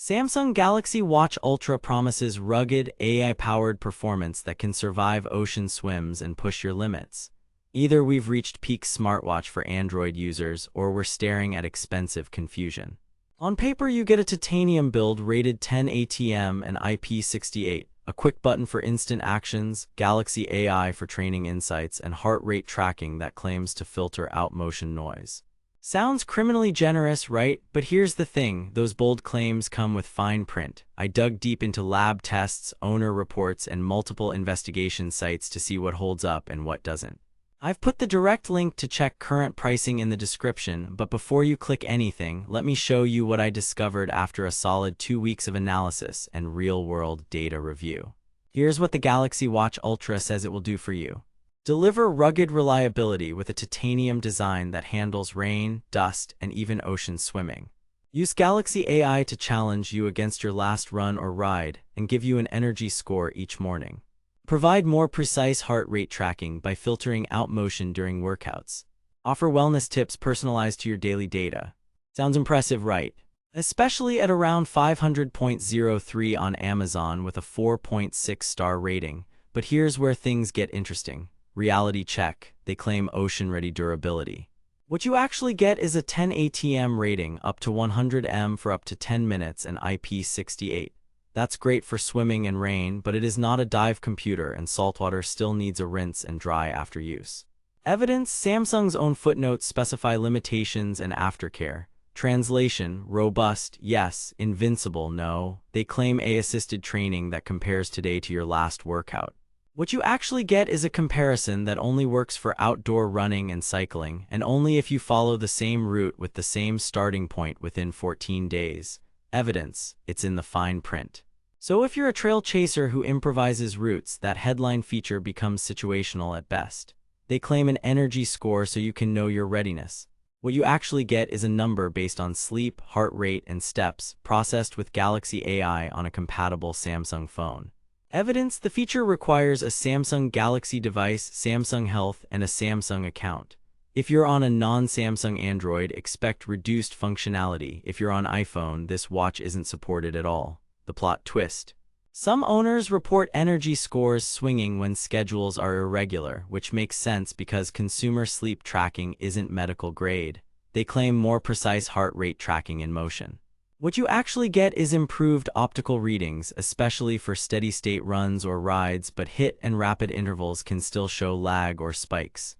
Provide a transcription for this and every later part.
Samsung Galaxy Watch Ultra promises rugged, AI-powered performance that can survive ocean swims and push your limits. Either we've reached peak smartwatch for Android users, or we're staring at expensive confusion. On paper, you get a titanium build rated 10 ATM and IP68, a quick button for instant actions, Galaxy AI for training insights, and heart rate tracking that claims to filter out motion noise. Sounds criminally generous, right? But here's the thing, those bold claims come with fine print. I dug deep into lab tests, owner reports, and multiple investigation sites to see what holds up and what doesn't. I've put the direct link to check current pricing in the description, but before you click anything, let me show you what I discovered after a solid 2 weeks of analysis and real-world data review. Here's what the Galaxy Watch Ultra says it will do for you. Deliver rugged reliability with a titanium design that handles rain, dust, and even ocean swimming. Use Galaxy AI to challenge you against your last run or ride and give you an energy score each morning. Provide more precise heart rate tracking by filtering out motion during workouts. Offer wellness tips personalized to your daily data. Sounds impressive, right? Especially at around 500.03 on Amazon with a 4.6-star rating. But here's where things get interesting. Reality check. They claim ocean-ready durability. What you actually get is a 10 ATM rating up to 100 m for up to 10 minutes and IP68. That's great for swimming and rain, but it is not a dive computer, and saltwater still needs a rinse and dry after use. Evidence: Samsung's own footnotes specify limitations and aftercare. Translation: robust, yes; invincible, no. They claim AI-assisted training that compares today to your last workout. What you actually get is a comparison that only works for outdoor running and cycling, and only if you follow the same route with the same starting point within 14 days. Evidence: it's in the fine print. So if you're a trail chaser who improvises routes, that headline feature becomes situational at best. They claim an energy score so you can know your readiness. What you actually get is a number based on sleep, heart rate, and steps, processed with Galaxy AI on a compatible Samsung phone. Evidence: the feature requires a Samsung Galaxy device, Samsung Health, and a Samsung account. If you're on a non-Samsung Android, expect reduced functionality. If you're on iPhone, this watch isn't supported at all. The plot twist. Some owners report energy scores swinging when schedules are irregular, which makes sense because consumer sleep tracking isn't medical grade. They claim more precise heart rate tracking in motion. What you actually get is improved optical readings, especially for steady-state runs or rides, but hit and rapid intervals can still show lag or spikes.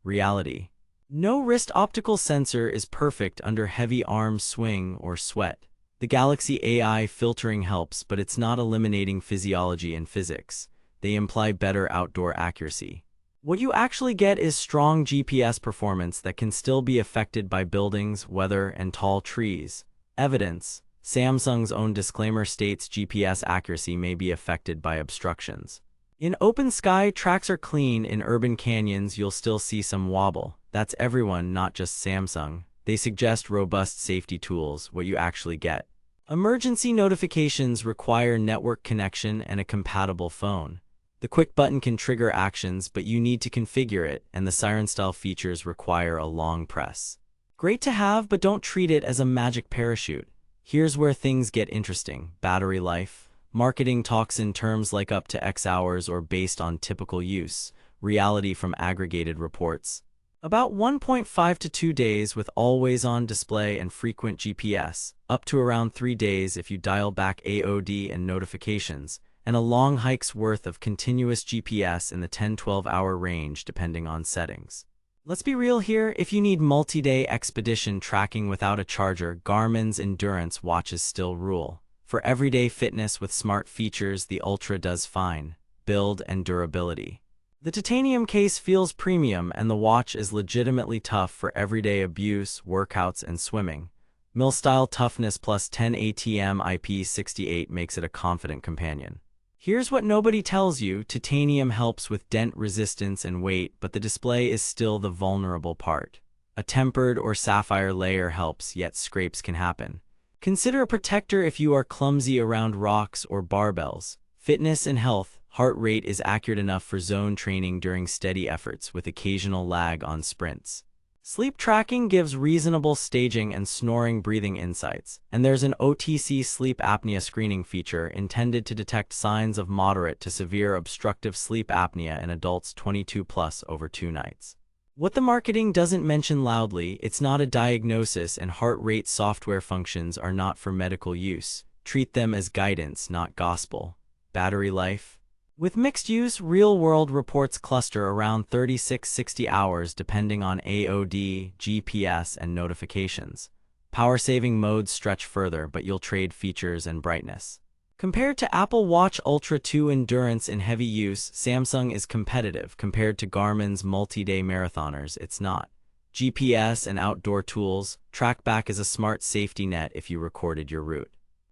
Reality. No wrist optical sensor is perfect under heavy arm swing or sweat. The Galaxy AI filtering helps, but it's not eliminating physiology and physics. They imply better outdoor accuracy. What you actually get is strong GPS performance that can still be affected by buildings, weather, and tall trees. Evidence: Samsung's own disclaimer states GPS accuracy may be affected by obstructions. In open sky, tracks are clean. In urban canyons, you'll still see some wobble. That's everyone, not just Samsung. They suggest robust safety tools. What you actually get: emergency notifications require network connection and a compatible phone. The quick button can trigger actions, but you need to configure it, and the siren-style features require a long press. Great to have, but don't treat it as a magic parachute. Here's where things get interesting. Battery life. Marketing talks in terms like up to X hours or based on typical use. Reality from aggregated reports: about 1.5 to 2 days with always-on display and frequent GPS, up to around 3 days if you dial back AOD and notifications, and a long hike's worth of continuous GPS in the 10-12 hour range depending on settings. Let's be real here, if you need multi-day expedition tracking without a charger, Garmin's endurance watches still rule. For everyday fitness with smart features, the Ultra does fine. Build and durability. The titanium case feels premium, and the watch is legitimately tough for everyday abuse, workouts, and swimming. Mill-style toughness plus 10 ATM IP68 makes it a confident companion. Here's what nobody tells you: titanium helps with dent resistance and weight, but the display is still the vulnerable part. A tempered or sapphire layer helps, yet scrapes can happen. Consider a protector if you are clumsy around rocks or barbells. Fitness and health. Heart rate is accurate enough for zone training during steady efforts, with occasional lag on sprints. Sleep tracking gives reasonable staging and snoring breathing insights, and there's an OTC sleep apnea screening feature intended to detect signs of moderate to severe obstructive sleep apnea in adults 22 plus over 2 nights. What the marketing doesn't mention loudly, it's not a diagnosis, and heart rate software functions are not for medical use. Treat them as guidance, not gospel. Battery life? With mixed use, real-world reports cluster around 36-60 hours depending on AOD, GPS, and notifications. Power-saving modes stretch further, but you'll trade features and brightness. Compared to Apple Watch Ultra 2 endurance in heavy use, Samsung is competitive. Compared to Garmin's multi-day marathoners, it's not. GPS and outdoor tools, TrackBack is a smart safety net if you recorded your route.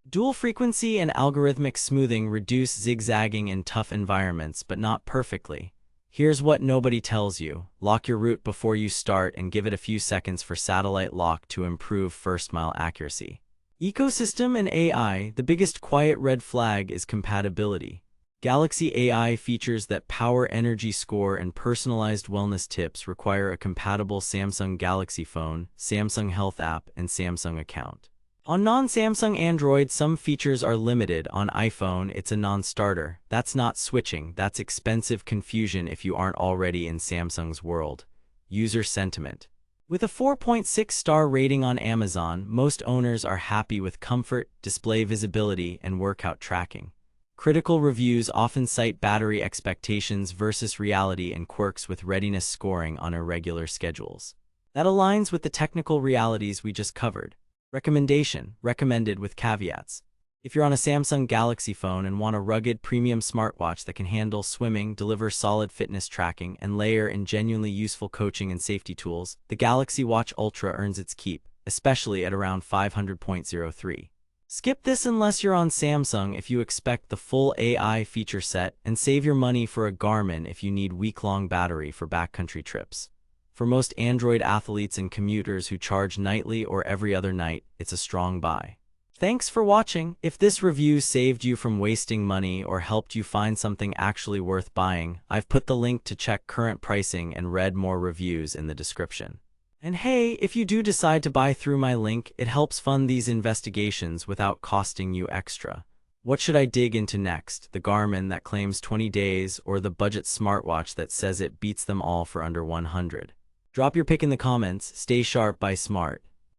Dual frequency and algorithmic smoothing reduce zigzagging in tough environments, but not perfectly. Here's what nobody tells you. Lock your route before you start and give it a few seconds for satellite lock to improve first-mile accuracy. Ecosystem and AI, the biggest quiet red flag is compatibility. Galaxy AI features that power energy score and personalized wellness tips require a compatible Samsung Galaxy phone, Samsung Health app, and Samsung account. On non-Samsung Android, some features are limited. On iPhone, it's a non-starter. That's not switching, that's expensive confusion if you aren't already in Samsung's world. User sentiment. With a 4.6-star rating on Amazon, most owners are happy with comfort, display visibility, and workout tracking. Critical reviews often cite battery expectations versus reality and quirks with readiness scoring on irregular schedules. That aligns with the technical realities we just covered. Recommendation: recommended with caveats. If you're on a Samsung Galaxy phone and want a rugged premium smartwatch that can handle swimming, deliver solid fitness tracking, and layer in genuinely useful coaching and safety tools, the Galaxy Watch Ultra earns its keep, especially at around $500.03. Skip this unless you're on Samsung if you expect the full AI feature set, and save your money for a Garmin if you need week-long battery for backcountry trips. For most Android athletes and commuters who charge nightly or every other night, it's a strong buy. Thanks for watching. If this review saved you from wasting money or helped you find something actually worth buying, I've put the link to check current pricing and read more reviews in the description. And hey, if you do decide to buy through my link, it helps fund these investigations without costing you extra. What should I dig into next? The Garmin that claims 20 days or the budget smartwatch that says it beats them all for under 100? Drop your pick in the comments. Stay sharp, buy smart.